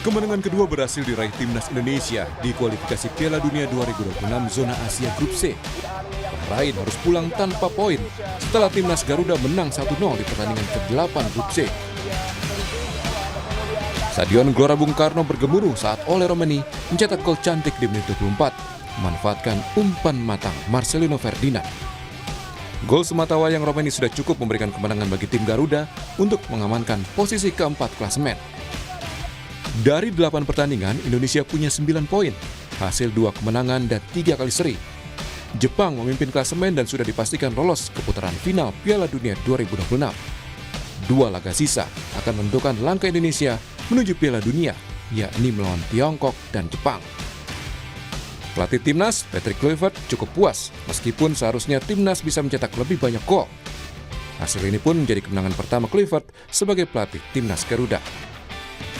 Kemenangan kedua berhasil diraih timnas Indonesia di kualifikasi Piala Dunia 2026 zona Asia Grup C. Bahrain harus pulang tanpa poin setelah timnas Garuda menang 1-0 di pertandingan ke-8 Grup C. Stadion Gelora Bung Karno bergemuruh saat Ole Romeni mencetak gol cantik di menit 24, memanfaatkan umpan matang Marcelino Ferdinand. Gol sematawayang Romeni sudah cukup memberikan kemenangan bagi tim Garuda untuk mengamankan posisi keempat klasemen. Dari 8 pertandingan, Indonesia punya 9 poin, hasil 2 kemenangan dan 3 kali seri. Jepang memimpin klasemen dan sudah dipastikan lolos ke putaran final Piala Dunia 2026. 2 laga sisa akan menentukan langkah Indonesia menuju Piala Dunia, yakni melawan Tiongkok dan Jepang. Pelatih timnas, Patrick Kluivert, cukup puas meskipun seharusnya timnas bisa mencetak lebih banyak gol. Hasil ini pun menjadi kemenangan pertama Kluivert sebagai pelatih timnas Garuda.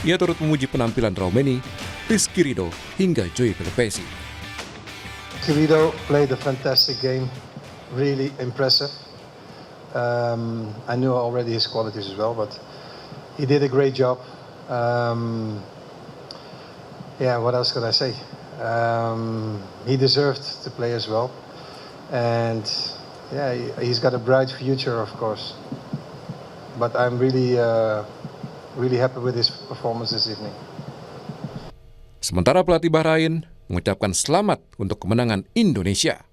Ia turut memuji penampilan Romeni, Rizky Ridho, hingga Joey Pelupesi. Ridho played a fantastic game, really impressive. I knew already his qualities as well, but he did a great job. What else could I say? He deserved to play as well, and he's got a bright future, of course. But I'm really happy with his performance this evening. Sementara pelatih Bahrain mengucapkan selamat untuk kemenangan Indonesia.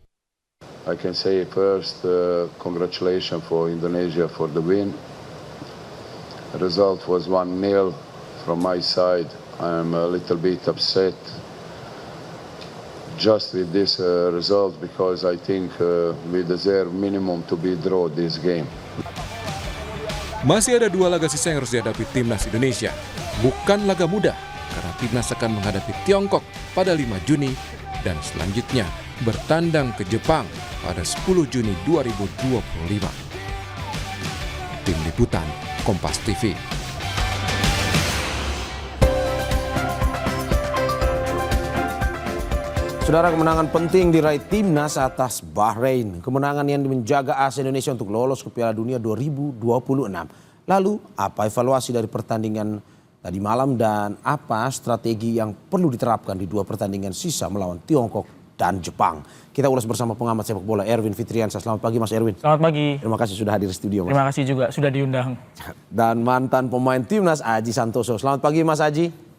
I can say first, congratulations for Indonesia for the win. The result was 1-0 from my side. I'm a little bit upset just with this result because I think we deserve minimum to be draw this game. Masih ada 2 laga sisa yang harus dihadapi timnas Indonesia. Bukan laga mudah, karena timnas akan menghadapi Tiongkok pada 5 Juni dan selanjutnya bertandang ke Jepang pada 10 Juni 2025. Tim Liputan, Kompas TV. Saudara, kemenangan penting diraih timnas atas Bahrain. Kemenangan yang menjaga asa Indonesia untuk lolos ke Piala Dunia 2026. Lalu, apa evaluasi dari pertandingan tadi malam dan apa strategi yang perlu diterapkan di 2 pertandingan sisa melawan Tiongkok dan Jepang? Kita ulas bersama pengamat sepak bola Erwin Fitriansyah. Selamat pagi Mas Erwin. Selamat pagi. Terima kasih sudah hadir di studio Mas. Terima kasih juga sudah diundang. Dan mantan pemain timnas Aji Santoso. Selamat pagi Mas Aji.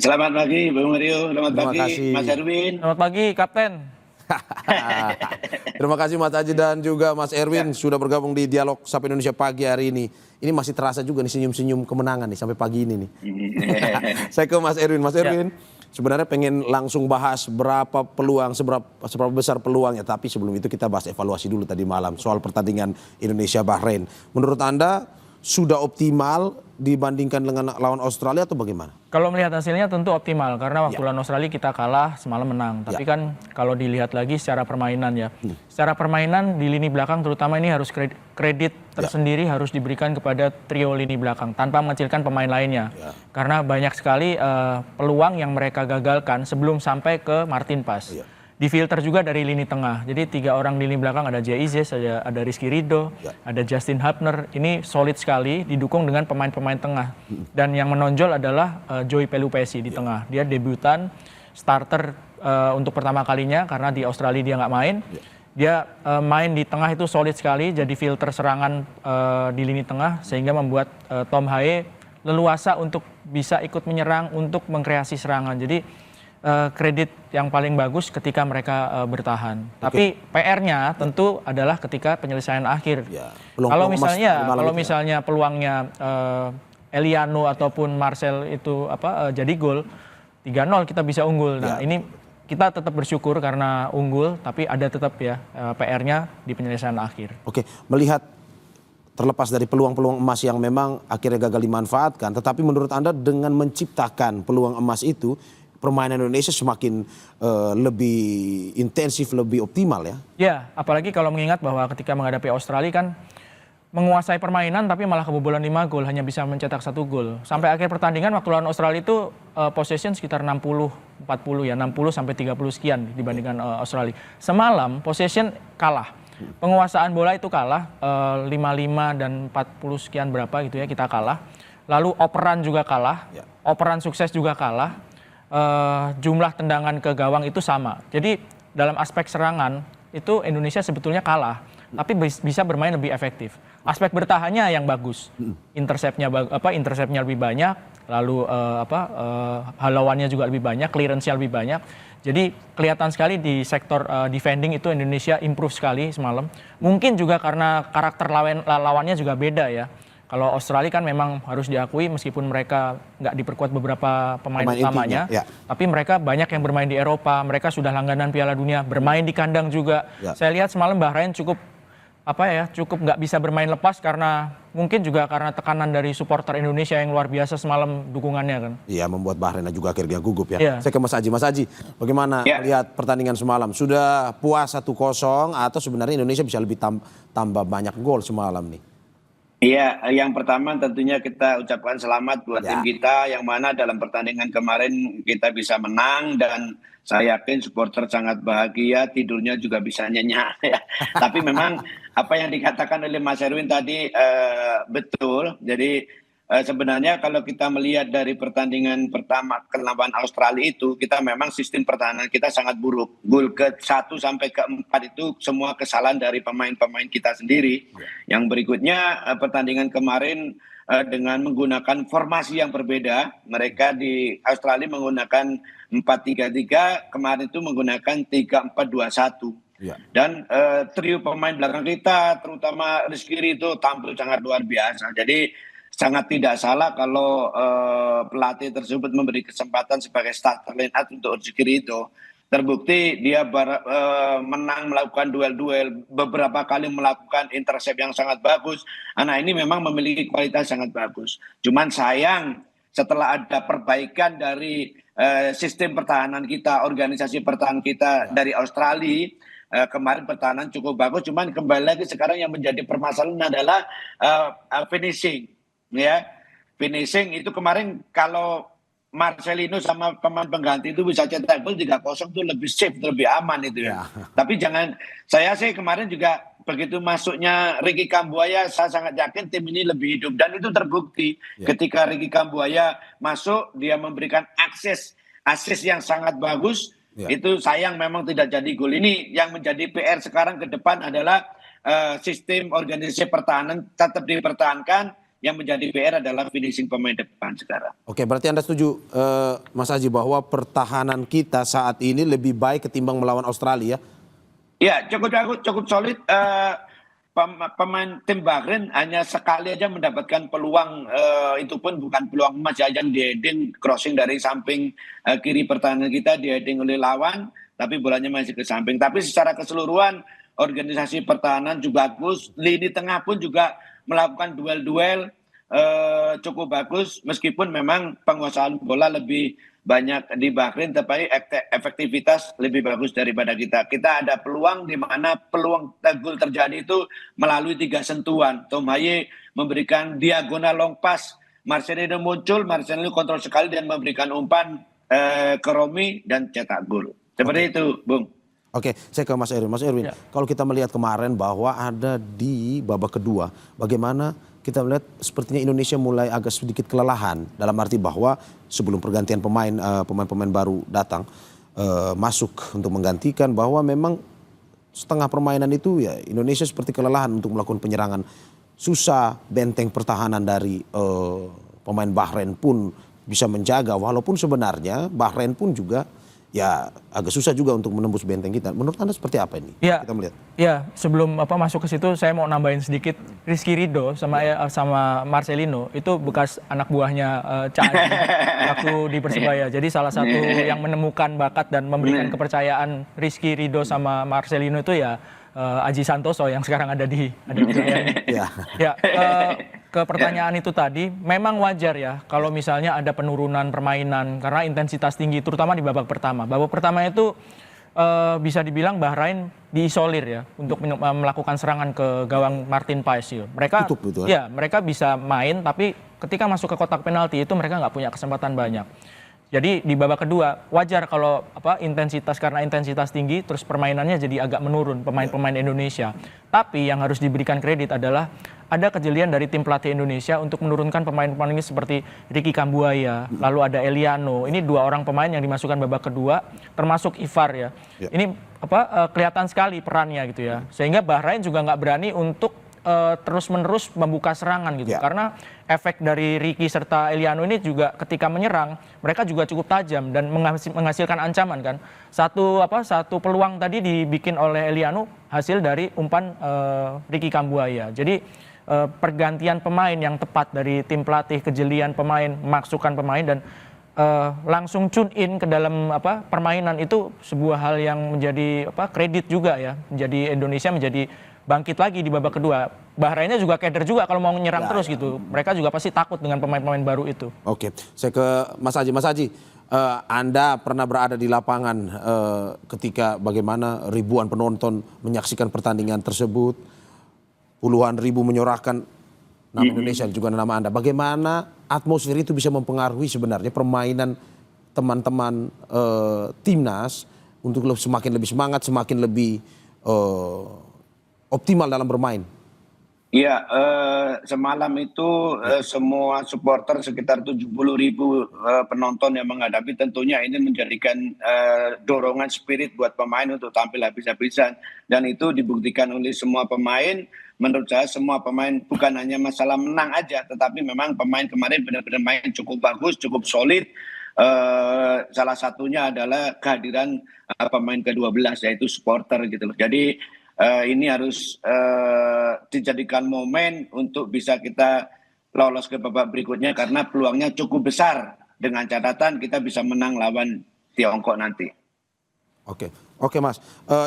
Selamat pagi Bung Mario, selamat Terima pagi kasih. Mas Erwin. Selamat pagi Kapten. Terima kasih Mas Aji dan juga Mas Erwin sudah bergabung di Dialog Sapa Indonesia pagi hari ini. Ini masih terasa juga nih senyum-senyum kemenangan nih sampai pagi ini nih. Saya ke Mas Erwin. Mas Erwin, sebenarnya pengen langsung bahas berapa peluang, seberapa besar peluangnya. Tapi sebelum itu kita bahas evaluasi dulu tadi malam soal pertandingan Indonesia-Bahrain. Menurut Anda sudah optimal dibandingkan dengan lawan Australia atau bagaimana? Kalau melihat hasilnya tentu optimal karena waktu lawan Australia kita kalah semalam menang. Tapi kan kalau dilihat lagi secara permainan ya. Secara permainan di lini belakang terutama ini harus kredit tersendiri harus diberikan kepada trio lini belakang tanpa mengecilkan pemain lainnya. Karena banyak sekali peluang yang mereka gagalkan sebelum sampai ke Martin Paes. Difilter juga dari lini tengah. Jadi 3 orang di lini belakang ada Jay Izes, ada Rizky Ridho, ada Justin Hubner. Ini solid sekali didukung dengan pemain-pemain tengah. Dan yang menonjol adalah Joey Pelupesi di tengah. Dia debutan starter untuk pertama kalinya karena di Australia dia nggak main. Dia main di tengah itu solid sekali, jadi filter serangan di lini tengah sehingga membuat Tom Haye leluasa untuk bisa ikut menyerang untuk mengkreasi serangan. Jadi kredit yang paling bagus ketika mereka bertahan. Tapi PR-nya tentu adalah ketika penyelesaian akhir. Kalau misalnya peluangnya Eliano ataupun Marcel itu jadi gol 3-0 kita bisa unggul. Nah, ini kita tetap bersyukur karena unggul, tapi ada tetap ya PR-nya di penyelesaian akhir. Oke, melihat terlepas dari peluang-peluang emas yang memang akhirnya gagal dimanfaatkan, tetapi menurut Anda dengan menciptakan peluang emas itu permainan Indonesia semakin lebih intensif, lebih optimal ya? Ya, apalagi kalau mengingat bahwa ketika menghadapi Australia kan menguasai permainan tapi malah kebobolan 5 gol, hanya bisa mencetak 1 gol. Sampai akhir pertandingan waktu lawan Australia itu possession sekitar 60-40 ya, 60 sampai 30 sekian dibandingkan Australia. Semalam possession kalah. Penguasaan bola itu kalah 55 dan 40 sekian berapa gitu ya, kita kalah. lalu operan juga kalah, Ya. operan sukses juga kalah, jumlah tendangan ke gawang itu sama. Jadi dalam aspek serangan itu Indonesia sebetulnya kalah, tapi bisa bermain lebih efektif. Aspek bertahannya yang bagus, interceptnya lebih banyak, lalu halauannya juga lebih banyak, clearance-nya lebih banyak. Jadi kelihatan sekali di sektor defending itu Indonesia improve sekali semalam. Mungkin juga karena karakter lawannya juga beda ya. Kalau Australia kan memang harus diakui meskipun mereka nggak diperkuat beberapa pemain utamanya, intinya, ya. tapi mereka banyak yang bermain di Eropa, mereka sudah langganan Piala Dunia, bermain di kandang juga. Ya. Saya lihat semalam Bahrain cukup nggak bisa bermain lepas karena mungkin juga karena tekanan dari supporter Indonesia yang luar biasa semalam dukungannya kan. Iya, membuat Bahrain juga akhirnya gugup ya. Iya. Saya ke Mas Aji. Mas Aji, bagaimana melihat pertandingan semalam? Sudah puas 1-0 atau sebenarnya Indonesia bisa lebih tambah banyak gol semalam nih? Iya, yang pertama tentunya kita ucapkan selamat buat tim kita yang mana dalam pertandingan kemarin kita bisa menang dan saya yakin supporter sangat bahagia, tidurnya juga bisa nyenyak ya. Tapi memang apa yang dikatakan oleh Mas Erwin tadi betul. Jadi sebenarnya kalau kita melihat dari pertandingan pertama lawan Australia itu, kita memang sistem pertahanan kita sangat buruk. Gol ke-1 sampai ke-4 itu semua kesalahan dari pemain-pemain kita sendiri. Yang berikutnya pertandingan kemarin dengan menggunakan formasi yang berbeda. Mereka di Australia menggunakan 4-3-3, kemarin itu menggunakan 3-4-2-1. Ya. Dan trio pemain belakang kita, terutama Rizky Ridho tampil sangat luar biasa. Jadi sangat tidak salah kalau pelatih tersebut memberi kesempatan sebagai starter line up untuk Rizky Ridho. Terbukti dia menang melakukan duel-duel, beberapa kali melakukan intercept yang sangat bagus. Anak ini memang memiliki kualitas sangat bagus. Cuman sayang setelah ada perbaikan dari sistem pertahanan kita, organisasi pertahanan kita dari Australia, kemarin pertahanan cukup bagus. Cuman kembali lagi sekarang yang menjadi permasalahan adalah finishing. Ya, finishing itu kemarin kalau Marcelino sama pemain pengganti itu bisa cetak gol 3-0 itu lebih safe, lebih aman itu ya. Tapi jangan, saya sih kemarin juga begitu masuknya Ricky Kambuaya, saya sangat yakin tim ini lebih hidup dan itu terbukti ketika Ricky Kambuaya masuk, dia memberikan akses yang sangat bagus. Itu sayang memang tidak jadi gol. Ini yang menjadi PR sekarang ke depan adalah sistem organisasi pertahanan tetap dipertahankan. Yang menjadi PR adalah finishing pemain depan sekarang. Oke, berarti Anda setuju Mas Aji bahwa pertahanan kita saat ini lebih baik ketimbang melawan Australia? Ya, cukup solid. Pemain tim Bahrain hanya sekali aja mendapatkan peluang, itu pun bukan peluang emas, jajan di-heading crossing dari samping kiri pertahanan kita, di-heading oleh lawan, tapi bolanya masih ke samping. Tapi secara keseluruhan organisasi pertahanan juga bagus, lini tengah pun juga melakukan duel-duel cukup bagus, meskipun memang penguasaan bola lebih banyak di Bahrain, tapi efektivitas lebih bagus daripada kita. Kita ada peluang di mana peluang gol terjadi itu melalui 3 sentuhan. Tom Haye memberikan diagonal long pass, Marcelino muncul, Marcelino kontrol sekali dan memberikan umpan ke Romi dan cetak gol. Seperti itu, Bung. Oke, saya ke Mas Erwin. Mas Erwin, kalau kita melihat kemarin bahwa ada di babak kedua, bagaimana kita melihat sepertinya Indonesia mulai agak sedikit kelelahan dalam arti bahwa sebelum pergantian pemain baru datang masuk untuk menggantikan, bahwa memang setengah permainan itu ya Indonesia seperti kelelahan untuk melakukan penyerangan. Susah benteng pertahanan dari pemain Bahrain pun bisa menjaga, walaupun sebenarnya Bahrain pun juga ya agak susah juga untuk menembus benteng kita. Menurut Anda seperti apa ini? Ya, kita melihat. Ya, sebelum masuk ke situ saya mau nambahin sedikit. Rizky Ridho sama Marcelino itu bekas anak buahnya Cak Aji waktu di Persebaya. Jadi salah satu yang menemukan bakat dan memberikan kepercayaan Rizky Ridho sama Marcelino itu ya Aji Santoso yang sekarang ada di ini. Ya, ke pertanyaan itu tadi, memang wajar ya kalau misalnya ada penurunan permainan karena intensitas tinggi, terutama di babak pertama. Babak pertama itu bisa dibilang Bahrain diisolir ya untuk melakukan serangan ke gawang Martin Paes. Mereka bisa main, tapi ketika masuk ke kotak penalti itu mereka nggak punya kesempatan banyak. Jadi di babak kedua wajar kalau karena intensitas tinggi terus permainannya jadi agak menurun pemain-pemain Indonesia. Tapi yang harus diberikan kredit adalah ada kejelian dari tim pelatih Indonesia untuk menurunkan pemain-pemain ini seperti Ricky Kambuaya, lalu ada Eliano. Ini 2 orang pemain yang dimasukkan babak kedua, termasuk Ivar ya. Ini kelihatan sekali perannya gitu ya. Sehingga Bahrain juga nggak berani untuk terus-menerus membuka serangan gitu. Karena efek dari Ricky serta Eliano ini juga ketika menyerang mereka juga cukup tajam dan menghasilkan ancaman kan. Satu peluang tadi dibikin oleh Eliano hasil dari umpan Ricky Kambuaya. Jadi pergantian pemain yang tepat dari tim pelatih, kejelian pemain, memasukkan pemain dan langsung tune in ke dalam permainan itu sebuah hal yang menjadi kredit juga ya. Jadi Indonesia menjadi bangkit lagi di babak kedua. Bahrainnya juga keder juga kalau mau nyerang terus gitu. Mereka juga pasti takut dengan pemain-pemain baru itu. Oke, saya ke Mas Haji. Mas Haji, Anda pernah berada di lapangan ketika bagaimana ribuan penonton menyaksikan pertandingan tersebut, puluhan ribu menyorakkan nama Indonesia dan juga nama Anda. Bagaimana atmosfer itu bisa mempengaruhi sebenarnya permainan teman-teman timnas untuk semakin lebih semangat, semakin lebih optimal dalam bermain? Iya, semalam itu semua supporter sekitar 70.000 penonton yang menghadapi, tentunya ini menjadikan dorongan spirit buat pemain untuk tampil habis-habisan. Dan itu dibuktikan oleh semua pemain. Menurut saya semua pemain bukan hanya masalah menang aja, tetapi memang pemain kemarin benar-benar main cukup bagus, cukup solid. Salah satunya adalah kehadiran pemain ke-12 yaitu supporter gitu loh. Jadi ini harus dijadikan momen untuk bisa kita lolos ke babak berikutnya karena peluangnya cukup besar dengan catatan kita bisa menang lawan Tiongkok nanti. Oke Mas,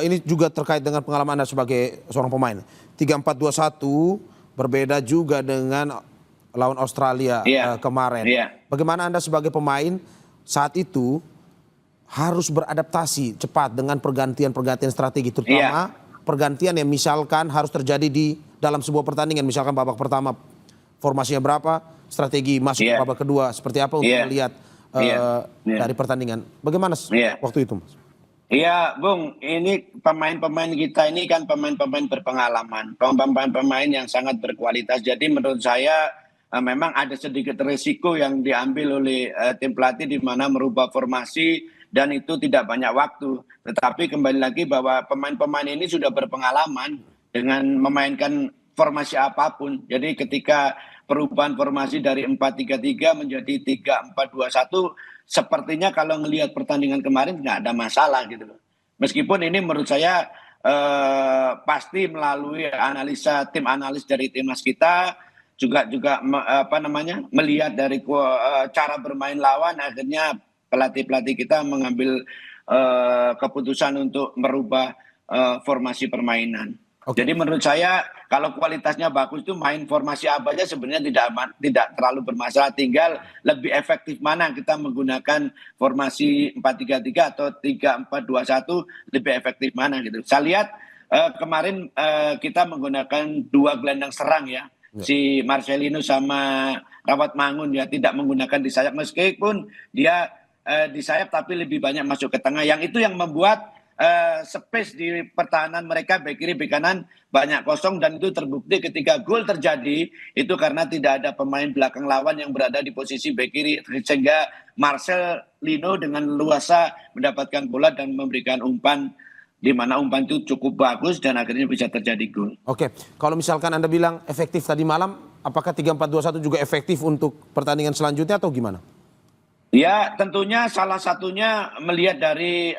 ini juga terkait dengan pengalaman Anda sebagai seorang pemain. 3-4-2-1 berbeda juga dengan lawan Australia kemarin. Bagaimana Anda sebagai pemain saat itu harus beradaptasi cepat dengan pergantian-pergantian strategi, terutama pergantian yang misalkan harus terjadi di dalam sebuah pertandingan. Misalkan babak pertama formasinya berapa, strategi masuk ke babak kedua seperti apa untuk melihat dari pertandingan. Bagaimana waktu itu Mas? Iya Bung, ini pemain-pemain kita ini kan pemain-pemain berpengalaman, pemain-pemain yang sangat berkualitas. Jadi menurut saya memang ada sedikit risiko yang diambil oleh tim pelatih di mana merubah formasi dan itu tidak banyak waktu. Tetapi kembali lagi bahwa pemain-pemain ini sudah berpengalaman dengan memainkan formasi apapun. Jadi ketika perubahan formasi dari 4-3-3 menjadi 3-4-2-1, sepertinya kalau melihat pertandingan kemarin nggak ada masalah gitu loh. Meskipun ini menurut saya pasti melalui analisa tim analis dari timnas kita juga melihat dari cara bermain lawan, akhirnya pelatih kita mengambil keputusan untuk merubah formasi permainan. Jadi menurut saya kalau kualitasnya bagus itu main formasi apa aja sebenarnya tidak terlalu bermasalah, tinggal lebih efektif mana kita menggunakan formasi 4-3-3 atau 3-4-2-1 lebih efektif mana gitu. Saya lihat kemarin kita menggunakan 2 gelandang serang ya. Si Marcelino sama Rawat Mangun ya, tidak menggunakan di sayap meskipun dia di sayap tapi lebih banyak masuk ke tengah. Yang itu yang membuat space di pertahanan mereka back kiri back kanan banyak kosong, dan itu terbukti ketika gol terjadi itu karena tidak ada pemain belakang lawan yang berada di posisi back kiri, sehingga Marcelino dengan luasa mendapatkan bola dan memberikan umpan di mana umpan itu cukup bagus dan akhirnya bisa terjadi gol. Oke, kalau misalkan Anda bilang efektif tadi malam, apakah 3-4-2-1 juga efektif untuk pertandingan selanjutnya atau gimana? Ya tentunya salah satunya melihat dari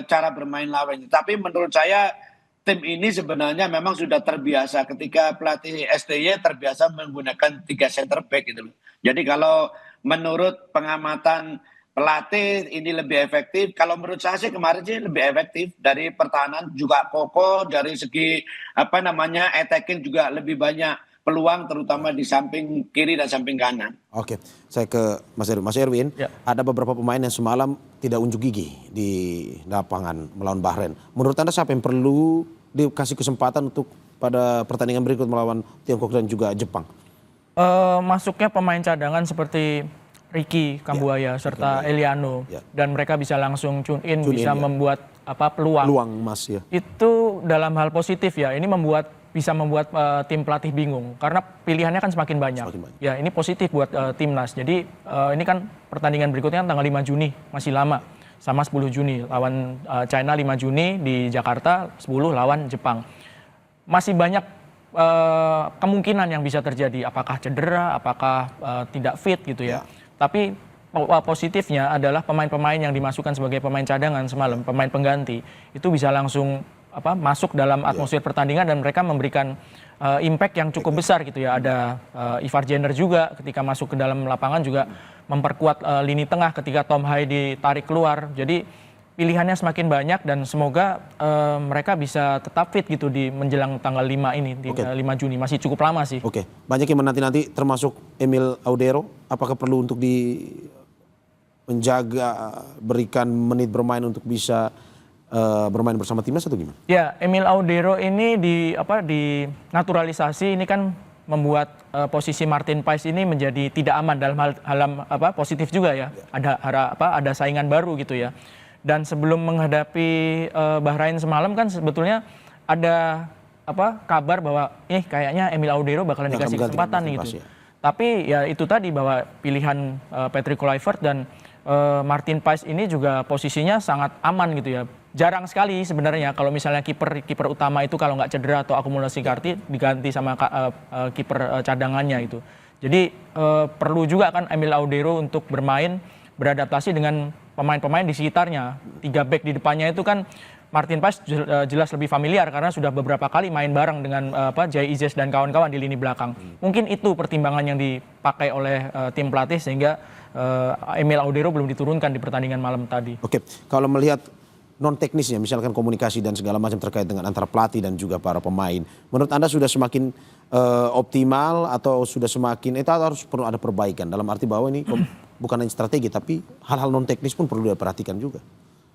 cara bermain lawan. Tapi menurut saya tim ini sebenarnya memang sudah terbiasa ketika pelatih STY terbiasa menggunakan 3 center back gitu loh. Jadi kalau menurut pengamatan pelatih ini lebih efektif. Kalau menurut saya sih kemarin sih lebih efektif, dari pertahanan juga kokoh, dari segi attacking juga lebih banyak peluang terutama di samping kiri dan samping kanan. Oke, saya ke Mas Erwin. Mas Erwin, ada beberapa pemain yang semalam tidak unjuk gigi di lapangan melawan Bahrain. Menurut Anda siapa yang perlu dikasih kesempatan untuk pada pertandingan berikut melawan Tiongkok dan juga Jepang? Masuknya pemain cadangan seperti Ricky Kambuaya serta Eliano Ya. dan mereka bisa langsung tune in, Tune in, bisa ya. membuat peluang. Peluang emas ya. Itu dalam hal positif ya. Ini bisa membuat tim pelatih bingung karena pilihannya kan semakin banyak. Semakin banyak. Ya, ini positif buat timnas. Jadi ini kan pertandingan berikutnya tanggal 5 Juni, masih lama. Sama 10 Juni lawan China, 5 Juni di Jakarta, 10 lawan Jepang. Masih banyak kemungkinan yang bisa terjadi, apakah cedera, apakah tidak fit gitu ya. Tapi positifnya adalah pemain-pemain yang dimasukkan sebagai pemain cadangan semalam, pemain pengganti, itu bisa langsung masuk dalam atmosfer pertandingan dan mereka memberikan impact yang cukup besar gitu ya. Ada Ivar Jenner juga ketika masuk ke dalam lapangan juga memperkuat lini tengah ketika Tom Hai ditarik keluar. Jadi pilihannya semakin banyak dan semoga mereka bisa tetap fit gitu di menjelang tanggal 5 ini, 5 Juni. Masih cukup lama sih. Oke, banyak yang menanti-nanti termasuk Emil Audero. Apakah perlu untuk menjaga, berikan menit bermain untuk bisa bermain bersama timnas atau gimana? Ya, Emil Audero ini dinaturalisasi ini kan membuat posisi Martin Paes ini menjadi tidak aman dalam hal positif juga ya. Ada saingan baru gitu ya. Dan sebelum menghadapi Bahrain semalam kan sebetulnya ada kabar bahwa kayaknya Emil Audero bakalan dikasih kesempatan nih gitu. Tapi ya itu tadi bahwa pilihan Patrick Kluivert dan Martin Paes ini juga posisinya sangat aman gitu ya. Jarang sekali sebenarnya kalau misalnya kiper utama itu kalau nggak cedera atau akumulasi kartu diganti sama kiper cadangannya itu. Jadi perlu juga kan Emil Audero untuk bermain beradaptasi dengan pemain-pemain di sekitarnya. 3 back di depannya itu kan Martin Paes jelas lebih familiar karena sudah beberapa kali main bareng dengan Jai Izes dan kawan-kawan di lini belakang. Mungkin itu pertimbangan yang dipakai oleh tim pelatih sehingga Emil Audero belum diturunkan di pertandingan malam tadi. Oke, kalau melihat non teknisnya, misalkan komunikasi dan segala macam terkait dengan antara pelatih dan juga para pemain, menurut Anda sudah semakin optimal atau sudah semakin itu harus perlu ada perbaikan dalam arti bahwa ini bukan hanya strategi tapi hal-hal non teknis pun perlu diperhatikan juga.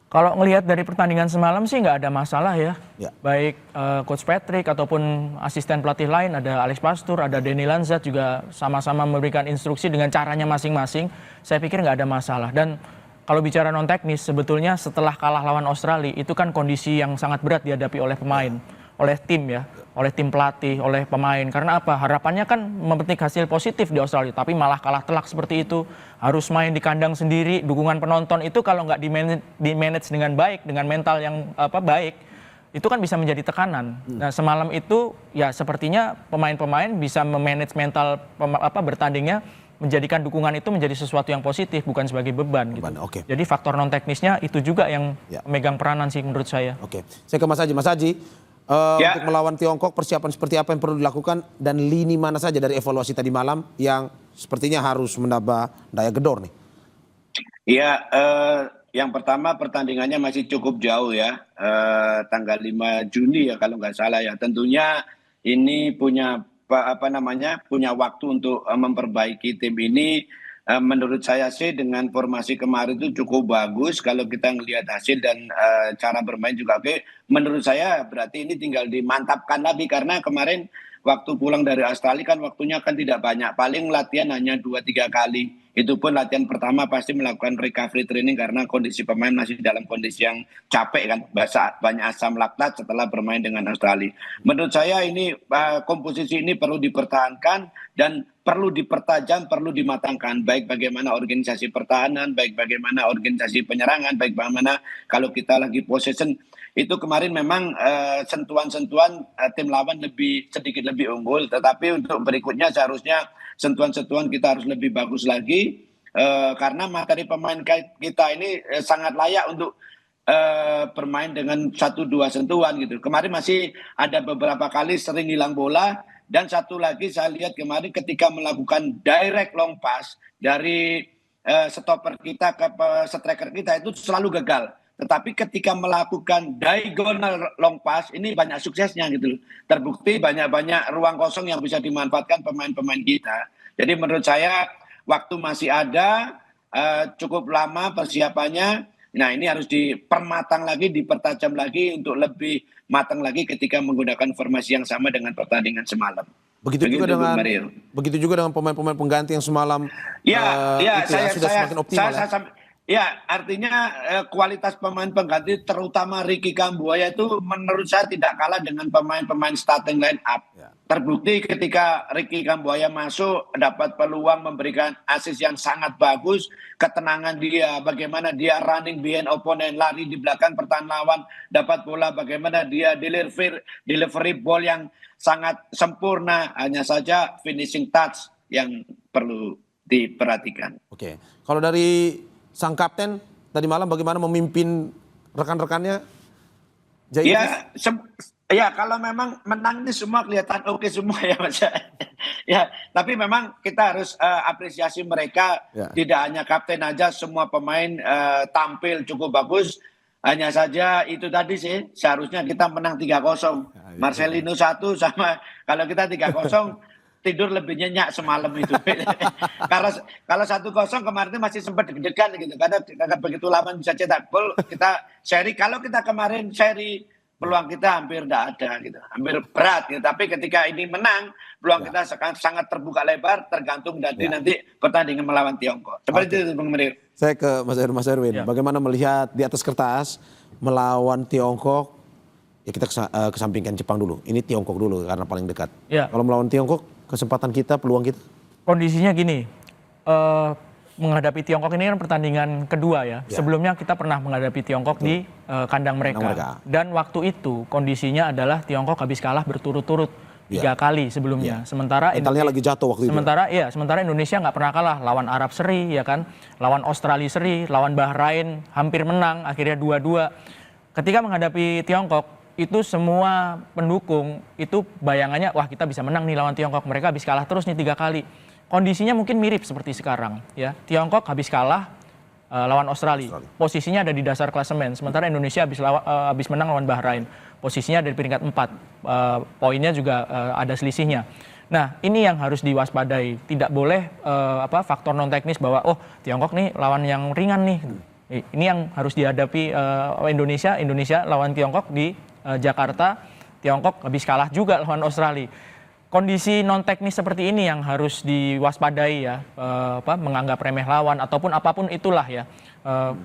Kalau ngelihat dari pertandingan semalam sih nggak ada masalah ya. Baik Coach Patrick ataupun asisten pelatih lain, ada Alex Pastur, ada Denny Lanzat juga sama-sama memberikan instruksi dengan caranya masing-masing. Saya pikir nggak ada masalah. Dan kalau bicara non teknis sebetulnya setelah kalah lawan Australia itu kan kondisi yang sangat berat dihadapi oleh pemain, oleh tim ya, oleh tim pelatih, oleh pemain. Karena apa? Harapannya kan memetik hasil positif di Australia, tapi malah kalah telak seperti itu. Harus main di kandang sendiri, dukungan penonton itu kalau nggak di-manage dengan baik, dengan mental yang baik, itu kan bisa menjadi tekanan. Nah semalam itu ya sepertinya pemain-pemain bisa memanage mental bertandingnya, menjadikan dukungan itu menjadi sesuatu yang positif bukan sebagai beban gitu. Jadi faktor non teknisnya itu juga yang memegang peranan sih menurut saya. Oke, saya ke Mas Haji. Mas Haji, untuk melawan Tiongkok persiapan seperti apa yang perlu dilakukan dan lini mana saja dari evaluasi tadi malam yang sepertinya harus menambah daya gedor nih? Iya, yang pertama pertandingannya masih cukup jauh ya, tanggal 5 Juni ya kalau nggak salah ya. Tentunya ini punya punya waktu untuk memperbaiki tim ini. Menurut saya sih dengan formasi kemarin itu cukup bagus kalau kita ngelihat hasil dan cara bermain juga oke. Menurut saya berarti ini tinggal dimantapkan lagi karena kemarin waktu pulang dari Australia kan waktunya kan tidak banyak, paling latihan hanya 2-3 kali. Itu pun latihan pertama pasti melakukan recovery training karena kondisi pemain masih dalam kondisi yang capek kan, banyak asam laktat setelah bermain dengan Australia. Menurut saya ini komposisi ini perlu dipertahankan dan perlu dipertajam, perlu dimatangkan. Baik bagaimana organisasi pertahanan, baik bagaimana organisasi penyerangan, baik bagaimana kalau kita lagi possession. Itu kemarin memang sentuhan-sentuhan tim lawan sedikit lebih unggul, tetapi untuk berikutnya seharusnya sentuhan-sentuhan kita harus lebih bagus lagi karena materi pemain kita ini sangat layak untuk bermain dengan 1-2 sentuhan gitu. Kemarin masih ada beberapa kali sering hilang bola dan satu lagi saya lihat kemarin ketika melakukan direct long pass dari stopper kita ke striker kita itu selalu gagal. Tetapi ketika melakukan diagonal long pass ini banyak suksesnya gitu. Terbukti banyak-banyak ruang kosong yang bisa dimanfaatkan pemain-pemain kita. Jadi menurut saya waktu masih ada, cukup lama persiapannya. Nah ini harus dipermatang lagi, dipertajam lagi untuk lebih matang lagi ketika menggunakan formasi yang sama dengan pertandingan semalam. Begitu juga Begitu, Bung dengan Mario. begitu juga dengan pemain-pemain pengganti yang semalam Ya, ya, itu ya sudah semakin optimal ya. ya, artinya kualitas pemain pengganti terutama Ricky Kambuaya itu menurut saya tidak kalah dengan pemain-pemain starting line up. Ya. Terbukti ketika Ricky Kambuaya masuk dapat peluang memberikan assist yang sangat bagus, ketenangan dia, bagaimana dia running behind opponent, lari di belakang pertahanan lawan, dapat bola, bagaimana dia delivery ball yang sangat sempurna, hanya saja finishing touch yang perlu diperhatikan. Oke. Kalau dari sang kapten tadi malam bagaimana memimpin rekan-rekannya? Ya, kalau memang menang ini semua kelihatan oke semua ya Mas. Ya, tapi memang kita harus apresiasi mereka. Ya. Tidak hanya kapten aja, semua pemain tampil cukup bagus. Hanya saja itu tadi sih, seharusnya kita menang 3-0. Marcelino 1 sama kalau kita 3-0 tidur lebih nyenyak semalam itu. Kalau 1-0 kemarin itu masih sempat deg-degan gitu. Karena begitu lama bisa cetak gol, kita seri. Kalau kita kemarin seri, peluang kita hampir tidak ada gitu. Hampir berat gitu. Tapi ketika ini menang, peluang kita sangat terbuka lebar, tergantung dari nanti pertandingan melawan Tiongkok. Seperti itu Bung Merir. Saya ke Mas Erwin. Bagaimana melihat di atas kertas melawan Tiongkok? Ya kita kesampingkan Jepang dulu. Ini Tiongkok dulu karena paling dekat. Ya. Kalau melawan Tiongkok, kesempatan kita, peluang kita? Kondisinya gini, menghadapi Tiongkok ini kan pertandingan kedua ya. Sebelumnya kita pernah menghadapi Tiongkok di kandang mereka. Dan waktu itu kondisinya adalah Tiongkok habis kalah berturut-turut 3 kali sebelumnya. Sementara mentalnya lagi jatuh waktu itu. Sementara Indonesia nggak pernah kalah, lawan Arab seri ya kan, lawan Australia seri, lawan Bahrain hampir menang, akhirnya 2-2. Ketika menghadapi Tiongkok itu semua pendukung itu bayangannya wah kita bisa menang nih lawan Tiongkok, mereka habis kalah terus nih 3 kali. Kondisinya mungkin mirip seperti sekarang ya. Tiongkok habis kalah lawan Australia. Posisinya ada di dasar klasemen. Sementara Indonesia habis menang lawan Bahrain. Posisinya ada di peringkat 4. Poinnya juga ada selisihnya. Nah, ini yang harus diwaspadai. Tidak boleh faktor non teknis bahwa Tiongkok nih lawan yang ringan nih. Ini yang harus dihadapi Indonesia lawan Tiongkok di Jakarta. Tiongkok habis kalah juga lawan Australia. Kondisi non teknis seperti ini yang harus diwaspadai ya, menganggap remeh lawan ataupun apapun itulah ya,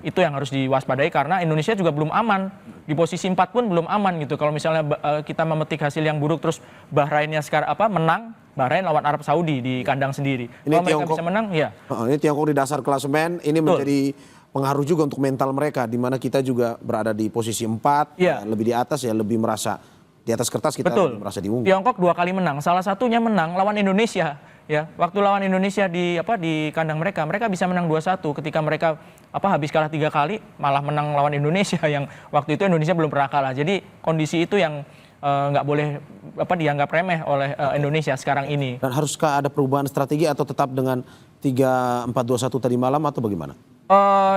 itu yang harus diwaspadai karena Indonesia juga belum aman, di posisi 4 pun belum aman gitu. Kalau misalnya kita memetik hasil yang buruk terus Bahrainnya sekarang menang, Bahrain lawan Arab Saudi di kandang sendiri. Kalau mereka bisa menang ya. Ini Tiongkok di dasar klasemen, ini menjadi pengaruh juga untuk mental mereka, di mana kita juga berada di posisi 4, lebih di atas ya, lebih merasa di atas kertas kita merasa diunggul. Tiongkok 2 kali menang, salah satunya menang lawan Indonesia ya. Waktu lawan Indonesia di kandang mereka bisa menang 2-1 ketika mereka habis kalah 3 kali malah menang lawan Indonesia yang waktu itu Indonesia belum pernah kalah. Jadi kondisi itu yang nggak boleh dianggap remeh oleh Indonesia sekarang ini. Dan haruskah ada perubahan strategi atau tetap dengan 3-4-2-1 tadi malam atau bagaimana?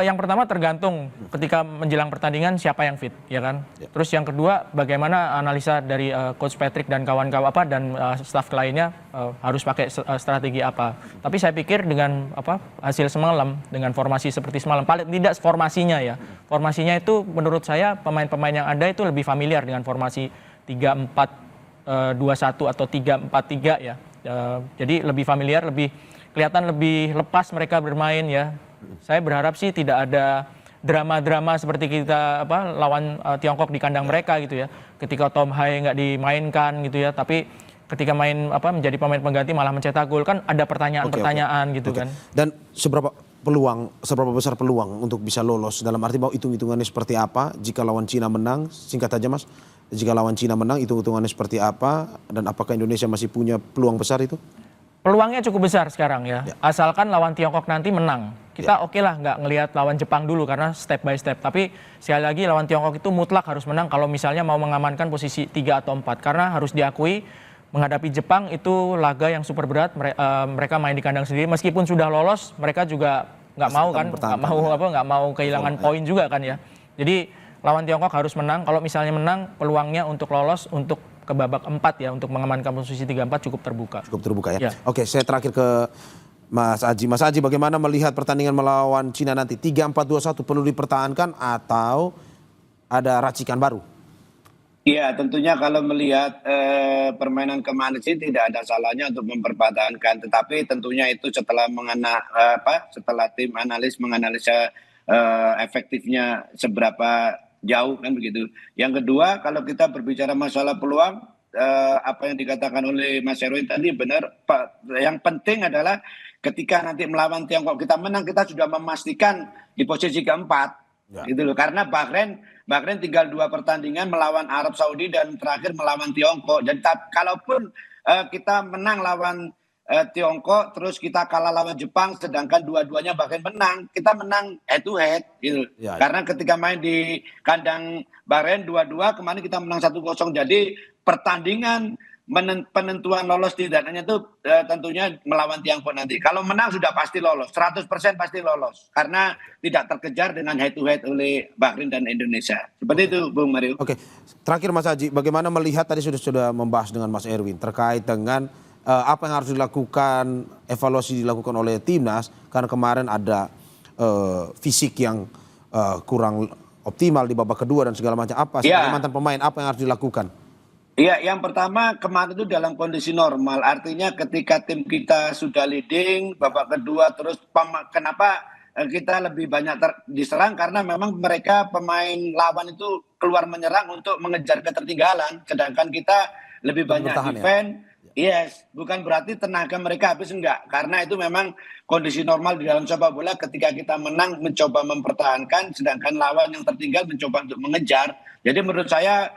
Yang pertama tergantung ketika menjelang pertandingan siapa yang fit, ya kan. Terus yang kedua bagaimana analisa dari Coach Patrick dan kawan-kawan dan staf lainnya harus pakai strategi apa. Tapi saya pikir dengan hasil semalam, dengan formasi seperti semalam, paling tidak formasinya ya. Formasinya itu menurut saya pemain-pemain yang ada itu lebih familiar dengan formasi 3-4-2-1 atau 3-4-3 ya. Jadi lebih familiar, lebih kelihatan lebih lepas mereka bermain ya. Saya berharap sih tidak ada drama-drama seperti kita lawan Tiongkok di kandang mereka gitu ya. Ketika Tom Hai nggak dimainkan gitu ya, tapi ketika main menjadi pemain pengganti malah mencetak gol, kan ada pertanyaan-pertanyaan gitu kan. Dan seberapa besar peluang untuk bisa lolos, dalam arti bahwa hitung-hitungannya seperti apa jika lawan Cina menang? Singkat aja Mas, jika lawan Cina menang hitung-hitungannya seperti apa dan apakah Indonesia masih punya peluang besar itu? Peluangnya cukup besar sekarang ya. Asalkan lawan Tiongkok nanti menang. Kita oke lah nggak ngelihat lawan Jepang dulu karena step by step. Tapi sekali lagi lawan Tiongkok itu mutlak harus menang kalau misalnya mau mengamankan posisi 3 atau 4. Karena harus diakui menghadapi Jepang itu laga yang super berat. Mereka main di kandang sendiri. Meskipun sudah lolos, mereka juga nggak mau kan, nggak mau kehilangan poin juga kan ya. Jadi lawan Tiongkok harus menang. Kalau misalnya menang, peluangnya untuk lolos untuk ke babak 4 ya, untuk mengamankan posisi 3-4 cukup terbuka. Cukup terbuka ya. Oke, saya terakhir ke Mas Aji. Mas Aji, bagaimana melihat pertandingan melawan Cina nanti? 3-4-2-1 perlu dipertahankan atau ada racikan baru? Iya, tentunya kalau melihat permainan kemarin sih tidak ada salahnya untuk mempertahankan, tetapi tentunya itu setelah setelah tim analis menganalisa efektifnya seberapa jauh kan begitu. Yang kedua, kalau kita berbicara masalah peluang, apa yang dikatakan oleh Mas Erwin tadi benar, Pak. Yang penting adalah ketika nanti melawan Tiongkok kita menang, kita sudah memastikan di posisi keempat. Ya. Gitu loh, karena Bahrain tinggal 2 pertandingan melawan Arab Saudi dan terakhir melawan Tiongkok. Jadi kalaupun kita menang lawan Tiongkok, terus kita kalah lawan Jepang, sedangkan dua-duanya Bahrain menang, kita menang head to head gitu. Ya. Karena ketika main di kandang Bahrain 2-2, kemarin kita menang 1-0. Jadi pertandingan penentuan lolos tidaknya itu tentunya melawan Tiongkok nanti. Kalau menang sudah pasti lolos, 100% pasti lolos. Karena tidak terkejar dengan head to head oleh Bahrain dan Indonesia. Seperti itu, Bung Mario. Oke, terakhir Mas Haji, bagaimana melihat tadi sudah membahas dengan Mas Erwin terkait dengan apa yang harus dilakukan, evaluasi dilakukan oleh timnas karena kemarin ada fisik yang kurang optimal di babak kedua dan segala macam. Apa sebagai mantan pemain apa yang harus dilakukan? Iya, yang pertama kemarin itu dalam kondisi normal. Artinya ketika tim kita sudah leading, babak kedua terus kenapa kita lebih banyak diserang karena memang mereka pemain lawan itu keluar menyerang untuk mengejar ketertinggalan, sedangkan kita lebih banyak defend. Ya? Yes, bukan berarti tenaga mereka habis, enggak. Karena itu memang kondisi normal di dalam sepak bola, ketika kita menang mencoba mempertahankan, sedangkan lawan yang tertinggal mencoba untuk mengejar. Jadi menurut saya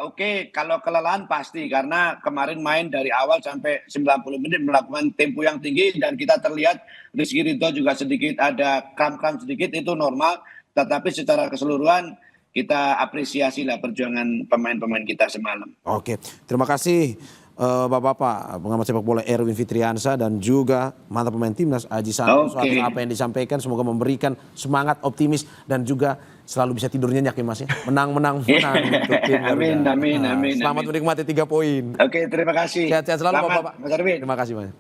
oke, kalau kelelahan pasti karena kemarin main dari awal sampai 90 menit melakukan tempo yang tinggi dan kita terlihat Rizky Ridho juga sedikit ada kram-kram sedikit, itu normal, tetapi secara keseluruhan kita apresiasi lah perjuangan pemain-pemain kita semalam. Oke, terima kasih Bapak-bapak pengamat sepak bola Erwin Fitriansyah dan juga mantan pemain timnas Aji Santoso atas apa yang disampaikan, semoga memberikan semangat optimis dan juga selalu bisa tidur nyenyak ya Mas ya. Menang untuk tim Garuda. Amin. Selamat menikmati 3 poin. Oke, terima kasih. Sehat-sehat selalu Selamat, Bapak. Mas Arwin. Terima kasih Mas.